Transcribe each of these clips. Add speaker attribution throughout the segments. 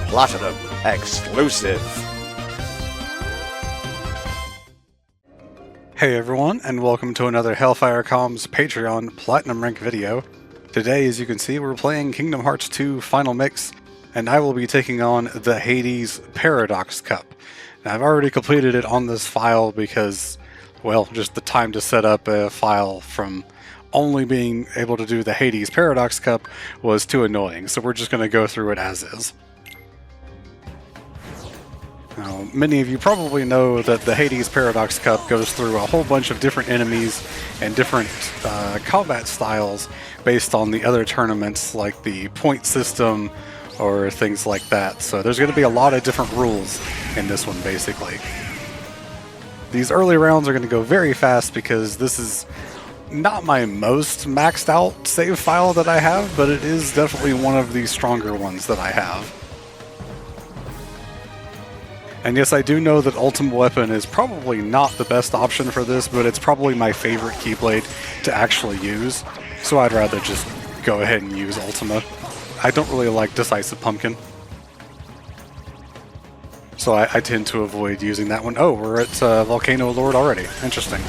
Speaker 1: Platinum exclusive.
Speaker 2: Hey everyone, and welcome to another HellfireComms Patreon Platinum Rank video. Today, as you can see, we're playing Kingdom Hearts 2 Final Mix, and I will be taking on the Hades Paradox Cup. Now, I've already completed it on this file because, well, just the time to set up a file from only being able to do the Hades Paradox Cup was too annoying, so we're just going to go through it as is. Now, many of you probably know that the Hades Paradox Cup goes through a whole bunch of different enemies and different combat styles based on the other tournaments, like the point system or things like that. So there's going to be a lot of different rules in this one, basically. These early rounds are going to go very fast because this is not my most maxed out save file that I have, but it is definitely one of the stronger ones that I have. And yes, I do know that Ultimate Weapon is probably not the best option for this, but it's probably my favorite Keyblade to actually use, so I'd rather just go ahead and use Ultima. I don't really like Decisive Pumpkin, so I tend to avoid using that one. Oh, we're at Volcano Lord already. Interesting.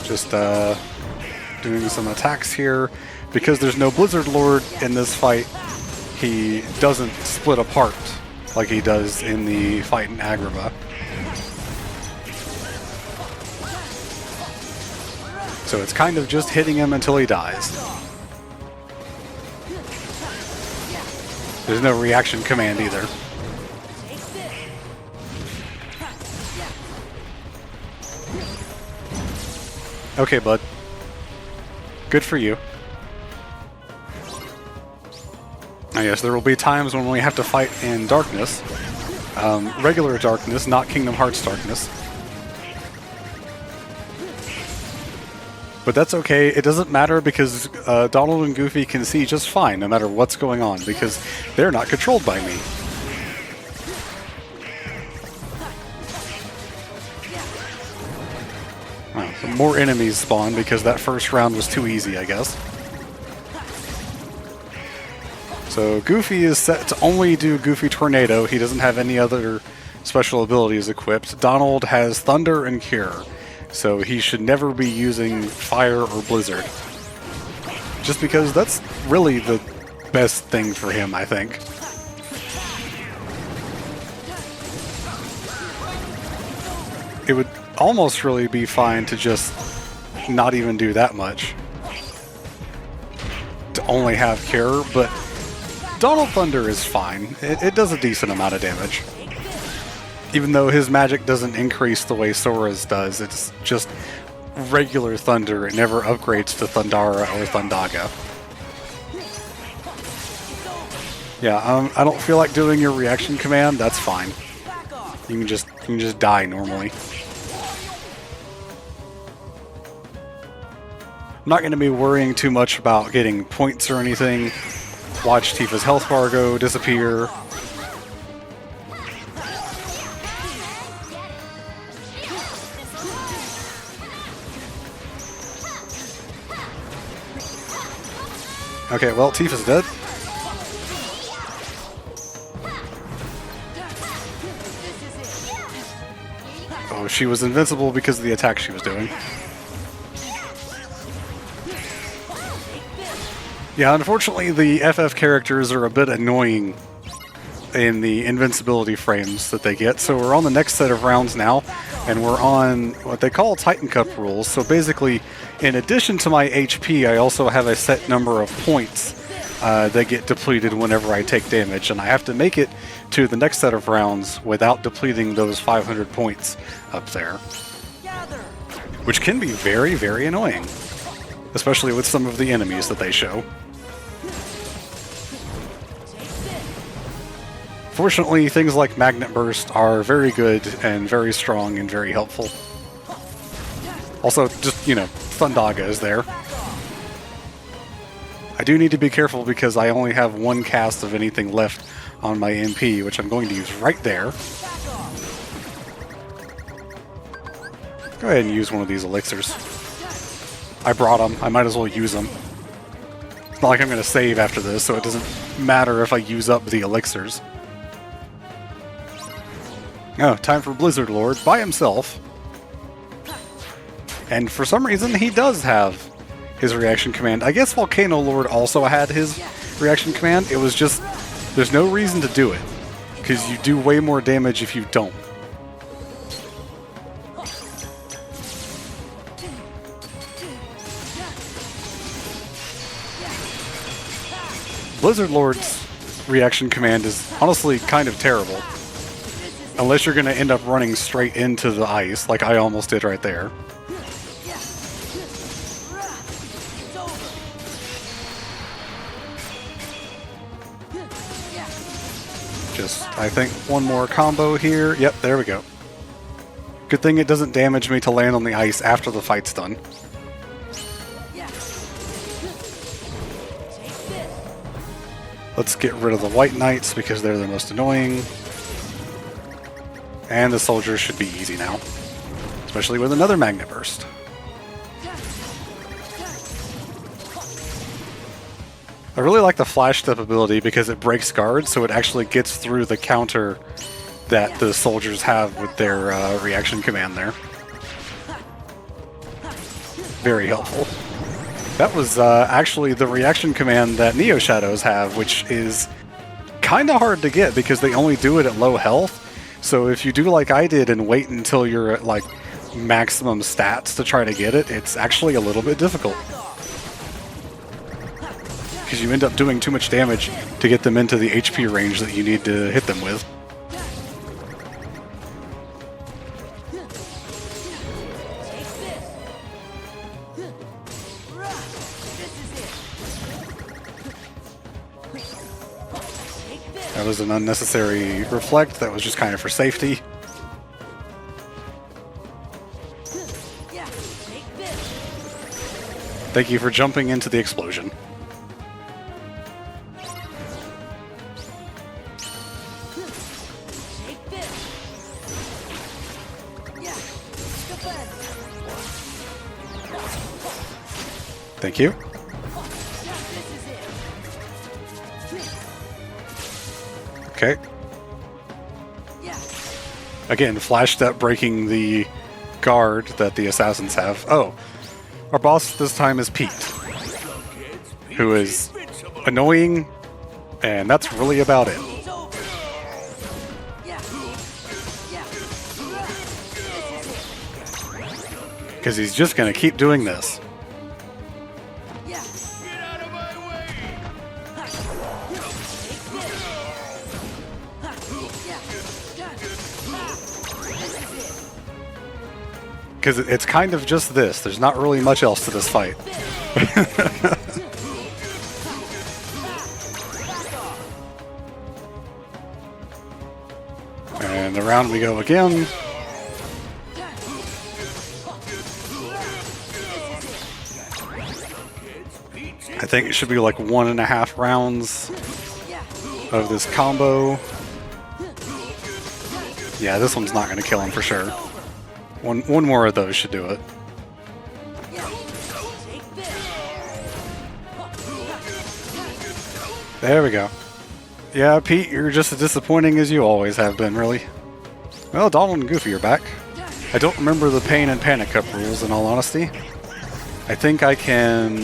Speaker 2: Just doing some attacks here. Because there's no Blizzard Lord in this fight, he doesn't split apart like he does in the fight in Agrabah. So it's kind of just hitting him until he dies. There's no reaction command either. Okay, bud. Good for you. I guess there will be times when we have to fight in darkness. Regular darkness, not Kingdom Hearts darkness. But that's okay. It doesn't matter because Donald and Goofy can see just fine no matter what's going on because they're not controlled by me. More enemies spawn because that first round was too easy, I guess. So Goofy is set to only do Goofy Tornado. He doesn't have any other special abilities equipped. Donald has Thunder and Cure, so he should never be using Fire or Blizzard. Just because that's really the best thing for him, I think. It would almost really be fine to just not even do that much. To only have Cure, but Donald Thunder is fine. It does a decent amount of damage. Even though his magic doesn't increase the way Sora's does, it's just regular Thunder. It never upgrades to Thundara or Thundaga. Yeah, I don't feel like doing your reaction command. That's fine. You can just die normally. I'm not going to be worrying too much about getting points or anything. Watch Tifa's health bar go disappear. Okay, well, Tifa's dead. Oh, she was invincible because of the attack she was doing. Yeah, unfortunately, the FF characters are a bit annoying in the invincibility frames that they get. So we're on the next set of rounds now, and we're on what they call Titan Cup rules. So basically, in addition to my HP, I also have a set number of points that get depleted whenever I take damage, and I have to make it to the next set of rounds without depleting those 500 points up there. Which can be very, very annoying, especially with some of the enemies that they show. Fortunately, things like Magnet Burst are very good and very strong and very helpful. Also, just, you know, Thundaga is there. I do need to be careful because I only have one cast of anything left on my MP, which I'm going to use right there. Go ahead and use one of these elixirs. I brought them. I might as well use them. It's not like I'm going to save after this, so it doesn't matter if I use up the elixirs. Oh, time for Blizzard Lord by himself. And for some reason, he does have his reaction command. I guess Volcano Lord also had his reaction command. It was just, there's no reason to do it, because you do way more damage if you don't. Blizzard Lord's reaction command is honestly kind of terrible. Unless you're going to end up running straight into the ice, like I almost did right there. Just, I think, one more combo here. Yep, there we go. Good thing it doesn't damage me to land on the ice after the fight's done. Let's get rid of the White Knights because they're the most annoying. And the soldiers should be easy now. Especially with another Magnet Burst. I really like the Flash Step ability because it breaks guards, so it actually gets through the counter that the soldiers have with their reaction command there. Very helpful. That was actually the reaction command that Neo Shadows have, which is kind of hard to get because they only do it at low health. So if you do like I did and wait until you're at like maximum stats to try to get it, it's actually a little bit difficult. Because you end up doing too much damage to get them into the HP range that you need to hit them with. That was an unnecessary reflect. That was just kind of for safety. Thank you for jumping into the explosion. Thank you. Okay. Again, Flash Step breaking the guard that the assassins have. Oh, our boss this time is Pete, who is annoying, and that's really about it. Because he's just going to keep doing this. Because it's kind of just this. There's not really much else to this fight. And around we go again. I think it should be like 1.5 rounds of this combo. Yeah, this one's not going to kill him for sure. One more of those should do it. There we go. Yeah, Pete, you're just as disappointing as you always have been, really. Well, Donald and Goofy are back. I don't remember the Pain and Panic Cup rules, in all honesty. I think I can...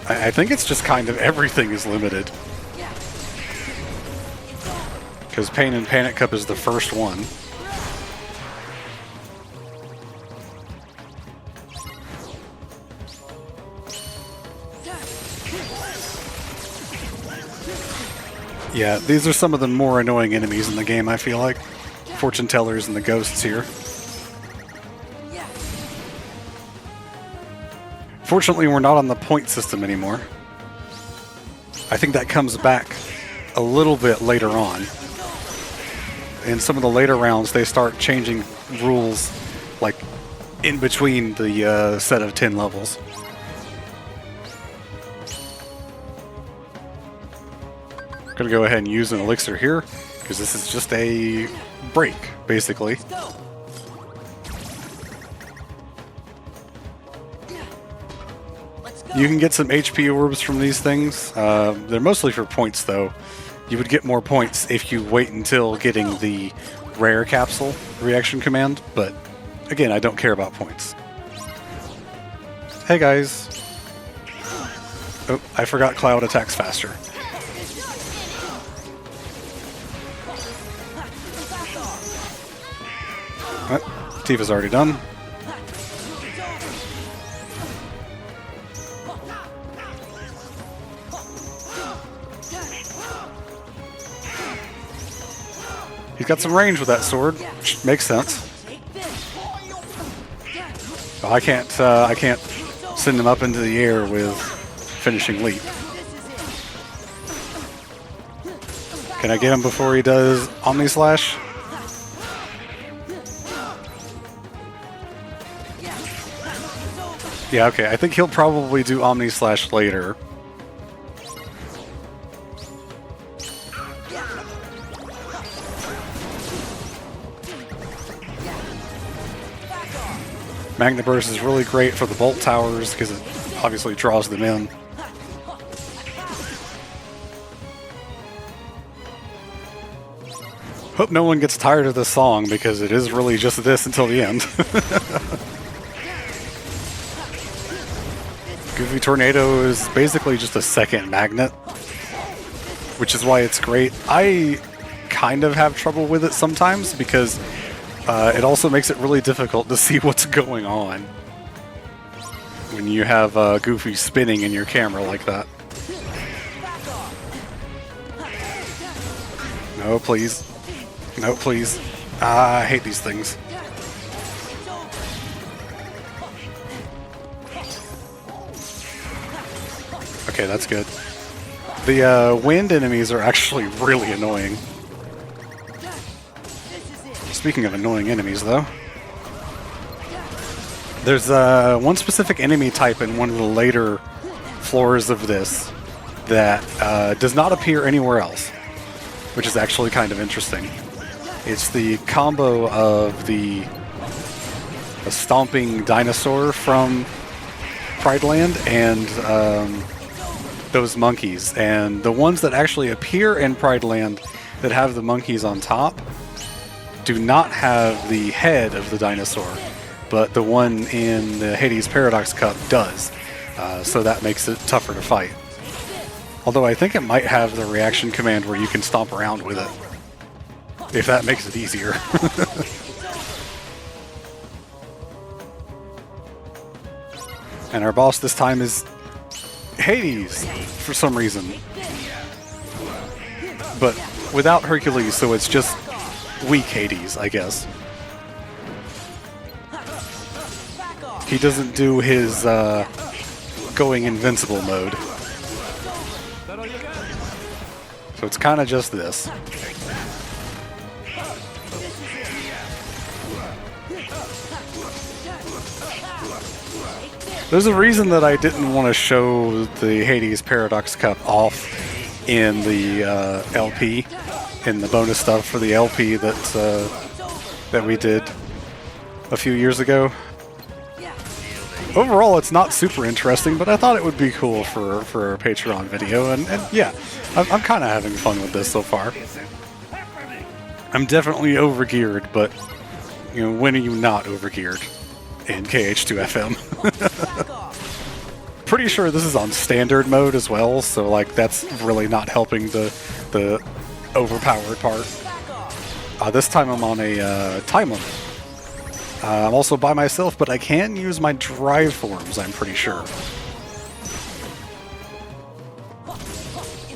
Speaker 2: I think it's just kind of everything is limited. Because Pain and Panic Cup is the first one. Yeah, these are some of the more annoying enemies in the game, I feel like. Fortune tellers and the ghosts here. Fortunately, we're not on the point system anymore. I think that comes back a little bit later on. In some of the later rounds, they start changing rules, like, in between the set of 10 levels. Gonna go ahead and use an elixir here, because this is just a break, basically. You can get some HP orbs from these things. They're mostly for points, though. You would get more points if you wait until getting the rare capsule reaction command, but again, I don't care about points. Hey guys. Oh, I forgot Cloud attacks faster. Tifa's already done. He's got some range with that sword, which makes sense. Oh, I can't send him up into the air with finishing leap. Can I get him before he does Omni Slash? Yeah, okay. I think he'll probably do Omni Slash later. Magna Burst is really great for the Bolt Towers because it obviously draws them in. Hope no one gets tired of this song because it is really just this until the end. Goofy Tornado is basically just a second magnet, which is why it's great. I kind of have trouble with it sometimes because it also makes it really difficult to see what's going on when you have Goofy spinning in your camera like that. No, please. No, please. I hate these things. Okay, that's good. The wind enemies are actually really annoying. Speaking of annoying enemies, though, there's one specific enemy type in one of the later floors of this that does not appear anywhere else, which is actually kind of interesting. It's the combo of the stomping dinosaur from Pride Land and those monkeys. And the ones that actually appear in Pride Land that have the monkeys on top do not have the head of the dinosaur, but the one in the Hades Paradox Cup does. So that makes it tougher to fight. Although I think it might have the reaction command where you can stomp around with it, if that makes it easier. And our boss this time is Hades, for some reason. But without Hercules, so it's just weak Hades, I guess. He doesn't do his going invincible mode. So it's kind of just this. There's a reason that I didn't want to show the Hades Paradox Cup off in the LP, in the bonus stuff for the LP that we did a few years ago. Overall, it's not super interesting, but I thought it would be cool for a Patreon video, and yeah, I'm kind of having fun with this so far. I'm definitely overgeared, but you know, when are you not overgeared in KH2FM? Pretty sure this is on standard mode as well, so like that's really not helping the overpowered part. This time I'm on a time limit. I'm also by myself, but I can use my drive forms, I'm pretty sure.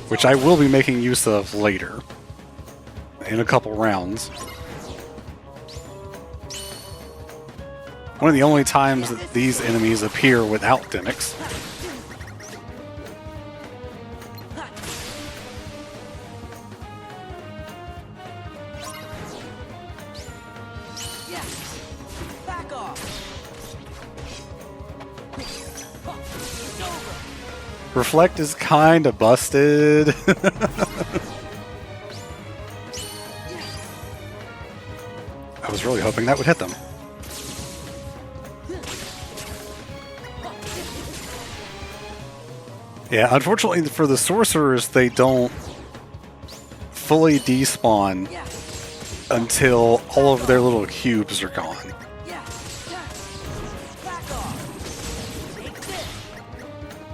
Speaker 2: Which I will be making use of later, in a couple rounds. One of the only times that these enemies appear without Demics. Reflect is kind of busted. I was really hoping that would hit them. Yeah, unfortunately for the sorcerers, they don't fully despawn until all of their little cubes are gone.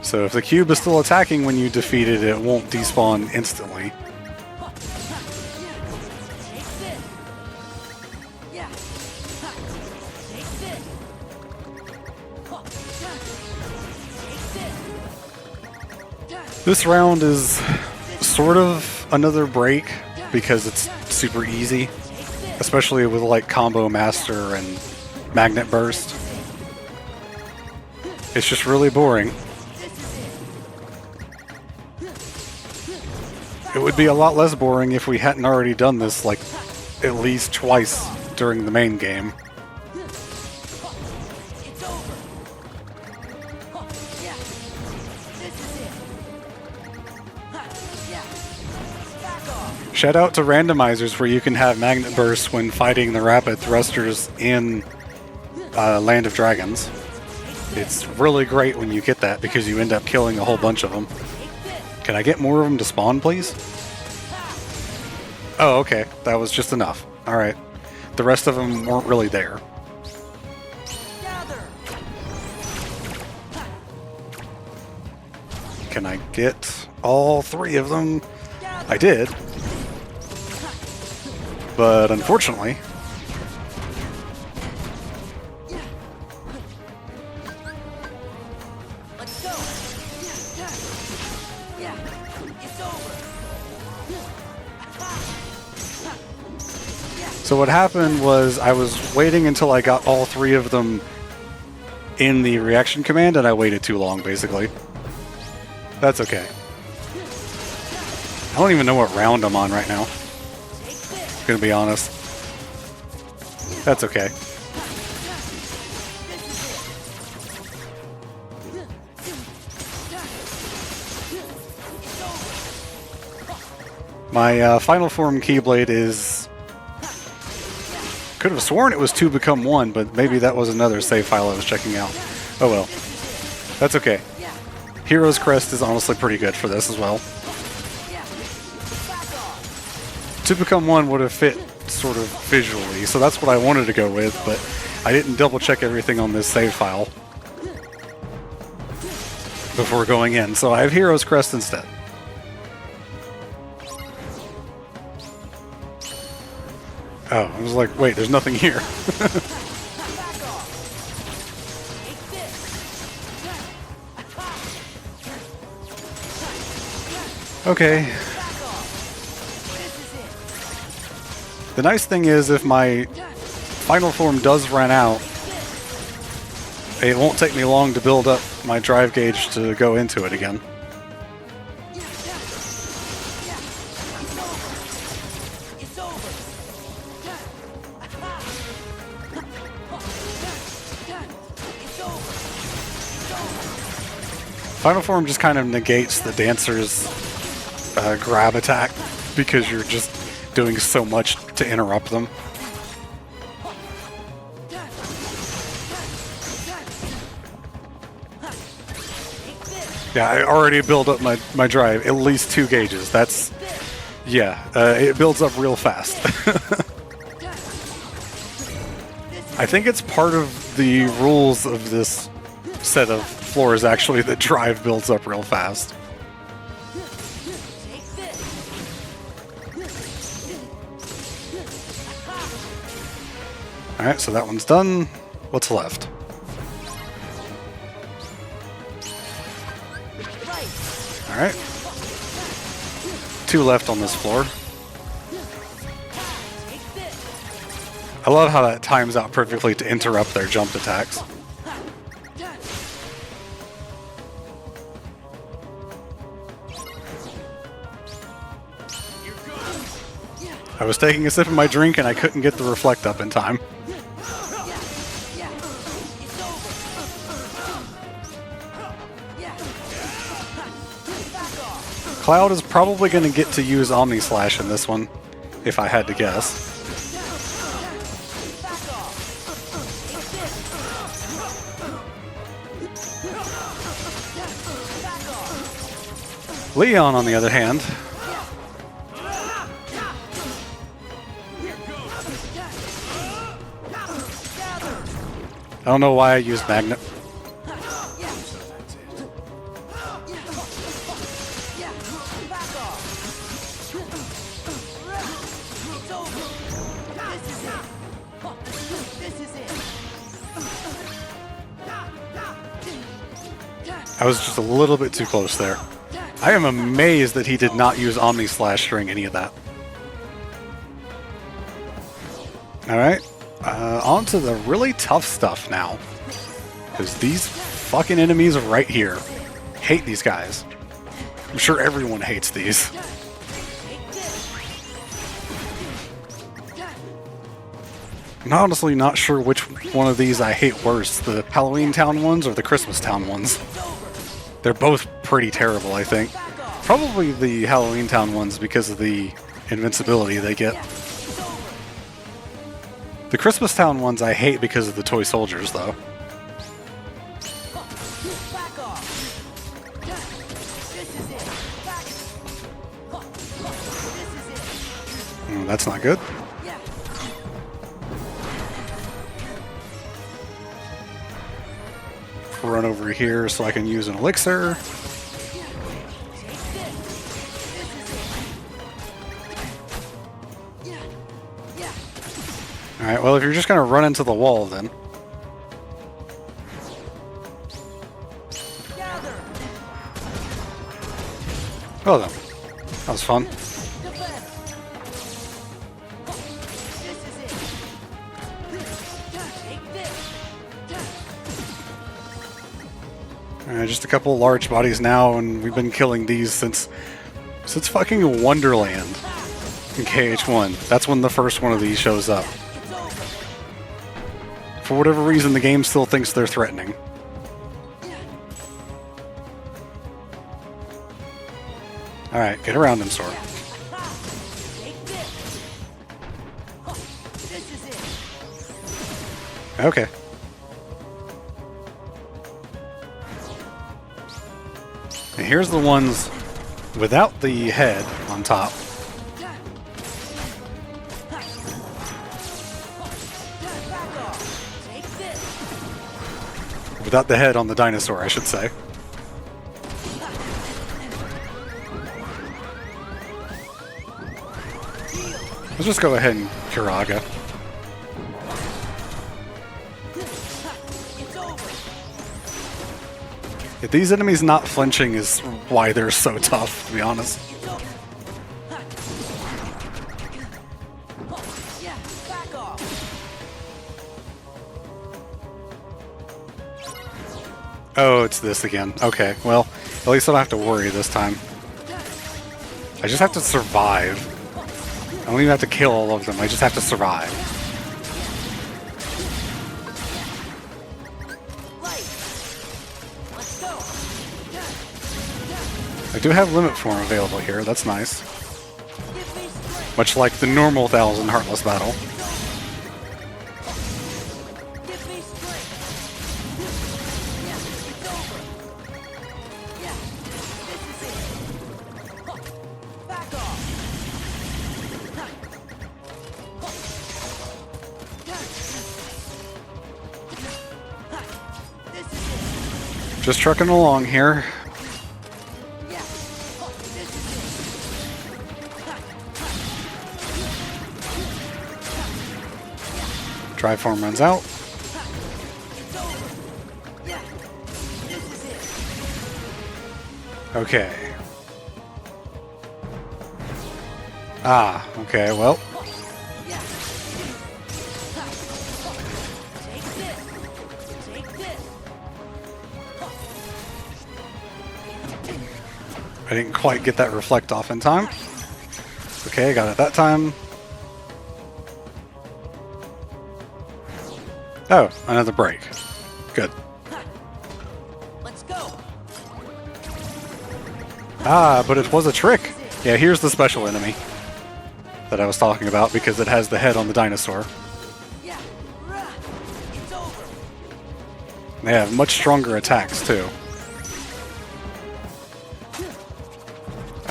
Speaker 2: So if the cube is still attacking when you defeat it, it won't despawn instantly. This round is sort of another break because it's super easy, especially with like Combo Master and Magnet Burst. It's just really boring. It would be a lot less boring if we hadn't already done this like at least twice during the main game. Shout out to randomizers where you can have Magnet Burst when fighting the Rapid Thrusters in Land of Dragons. It's really great when you get that because you end up killing a whole bunch of them. Can I get more of them to spawn, please? Oh, okay. That was just enough. Alright. The rest of them weren't really there. Can I get all 3 of them? I did. But unfortunately, so what happened was I was waiting until I got all 3 of them in the reaction command, and I waited too long, basically. That's okay. I don't even know what round I'm on right now. Gonna be honest. That's okay. My final form Keyblade is... Could have sworn it was 2 become 1, but maybe that was another save file I was checking out. Oh well. That's okay. Hero's Crest is honestly pretty good for this as well. 2 become 1 would have fit sort of visually, so that's what I wanted to go with, but I didn't double check everything on this save file before going in, so I have Hero's Crest instead. Oh, I was like, wait, there's nothing here. Okay. The nice thing is, if my final form does run out, it won't take me long to build up my drive gauge to go into it again. Final form just kind of negates the dancer's grab attack because you're just doing so much to interrupt them. Yeah, I already built up my drive, at least 2 gauges. That's, yeah, it builds up real fast. I think it's part of the rules of this set of floors, actually, that drive builds up real fast. Alright, so that one's done. What's left? Alright. 2 left on this floor. I love how that times out perfectly to interrupt their jumped attacks. I was taking a sip of my drink and I couldn't get the reflect up in time. Cloud is probably going to get to use Omni Slash in this one, if I had to guess. Leon, on the other hand, I don't know why I used Magnet. I was just a little bit too close there. I am amazed that he did not use Omni Slash during any of that. Alright, on to the really tough stuff now. Because these fucking enemies are right here. Hate these guys. I'm sure everyone hates these. I'm honestly not sure which one of these I hate worse, the Halloween Town ones or the Christmas Town ones. They're both pretty terrible, I think. Probably the Halloween Town ones because of the invincibility they get. The Christmas Town ones I hate because of the toy soldiers, though. That's not good. Run over here so I can use an elixir. Alright, well, if you're just going to run into the wall, then. Oh, then. That was fun. Just a couple large bodies now, and we've been killing these since fucking Wonderland in KH1. That's when the first one of these shows up. For whatever reason, the game still thinks they're threatening. Alright, get around him, Sora. Okay. And here's the ones without the head on top. Without the head on the dinosaur, I should say. Let's just go ahead and Kiraga. If these enemies not flinching is why they're so tough, to be honest. Oh, it's this again. Okay, well, at least I don't have to worry this time. I just have to survive. I don't even have to kill all of them, I just have to survive. I do have limit form available here, that's nice. Much like the normal 1000 Heartless battle. Just trucking along here. Drive form runs out. Okay. Ah, okay, well. I didn't quite get that reflect off in time. Okay, got it that time. Oh, another break. Good.
Speaker 3: Let's go.
Speaker 2: Ah, but it was a trick. Yeah, here's the special enemy that I was talking about because it has the head on the dinosaur.
Speaker 3: Yeah. It's over.
Speaker 2: They have much stronger attacks too.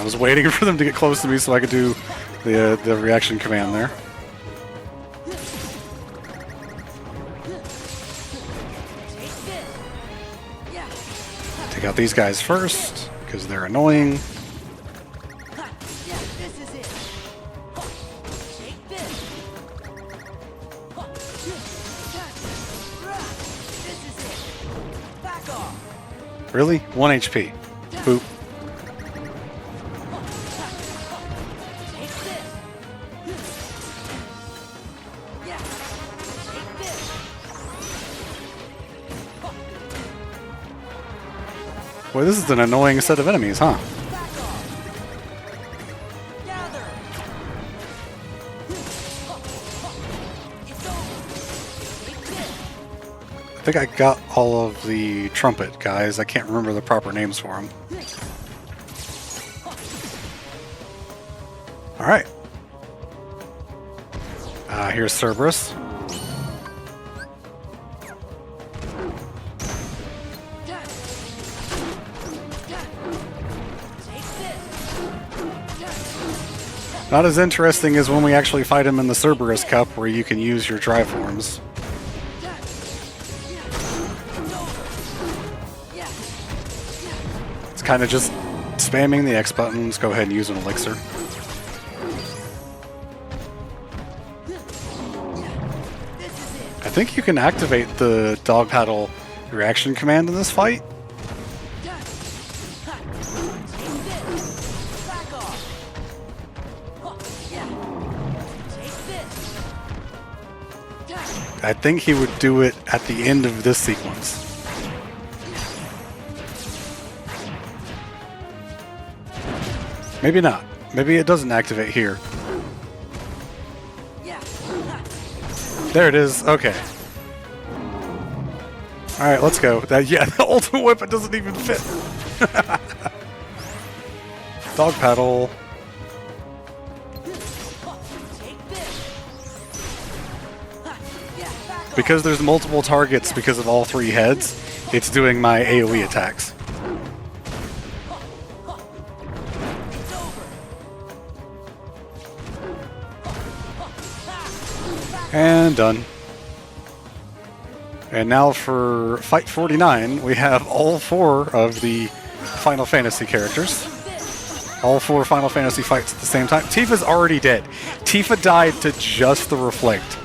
Speaker 2: was waiting for them to get close to me so I could do the reaction command there. Take out these guys first, because they're annoying. Really? 1 HP. Boop. Boy, this is an annoying set of enemies, huh? I think I got all of the trumpet guys. I can't remember the proper names for them. Alright. Here's Cerberus. Not as interesting as when we actually fight him in the Cerberus Cup, where you can use your drive forms. It's kind of just spamming the X button. Let's go ahead and use an elixir. I think you can activate the dog paddle reaction command in this fight. I think he would do it at the end of this sequence. Maybe not. Maybe it doesn't activate here. There it is. Okay. Alright, let's go. Yeah, the ultimate weapon doesn't even fit. Dog paddle. Because there's multiple targets because of all three heads, it's doing my AoE attacks. And done. And now for Fight 49, we have all 4 of the Final Fantasy characters. All 4 Final Fantasy fights at the same time. Tifa's already dead. Tifa died to just the Reflect.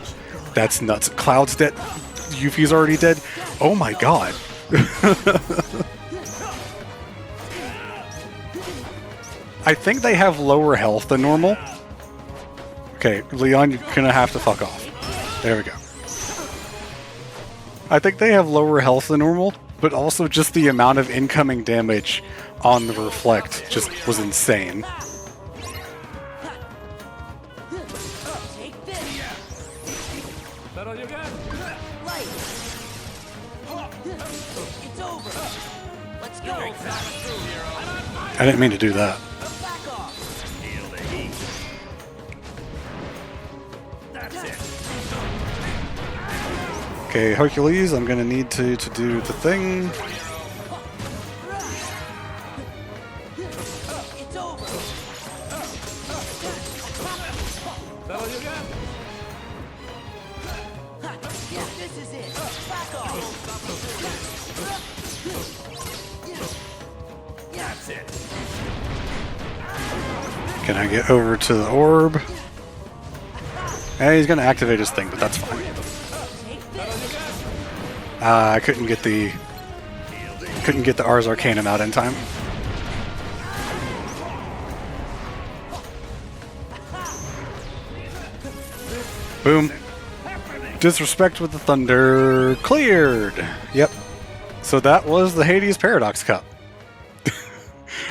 Speaker 2: That's nuts. Cloud's dead. Yuffie's already dead. Oh my god. I think they have lower health than normal. Okay, Leon, you're gonna have to fuck off. There we go. I think they have lower health than normal, but also just the amount of incoming damage on the Reflect just was insane. I didn't mean to do that. Okay, Hercules, I'm gonna need to do the thing. Can I get over to the orb? He's gonna activate his thing, but that's fine. I couldn't get the Ars Arcanum out in time. Boom. Disrespect with the thunder. Cleared. Yep. So that was the Hades Paradox Cup.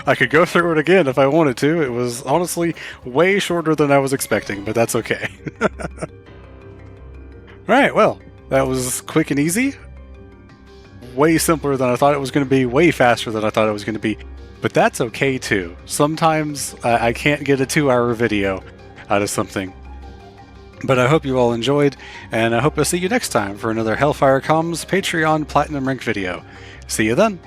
Speaker 2: I could go through it again if I wanted to. It was honestly way shorter than I was expecting, but that's okay. Alright, well, that was quick and easy. Way simpler than I thought it was going to be, way faster than I thought it was going to be. But that's okay too. Sometimes I can't get a 2-hour video out of something. But I hope you all enjoyed, and I hope to see you next time for another HellfireComms Patreon Platinum Rank video. See you then!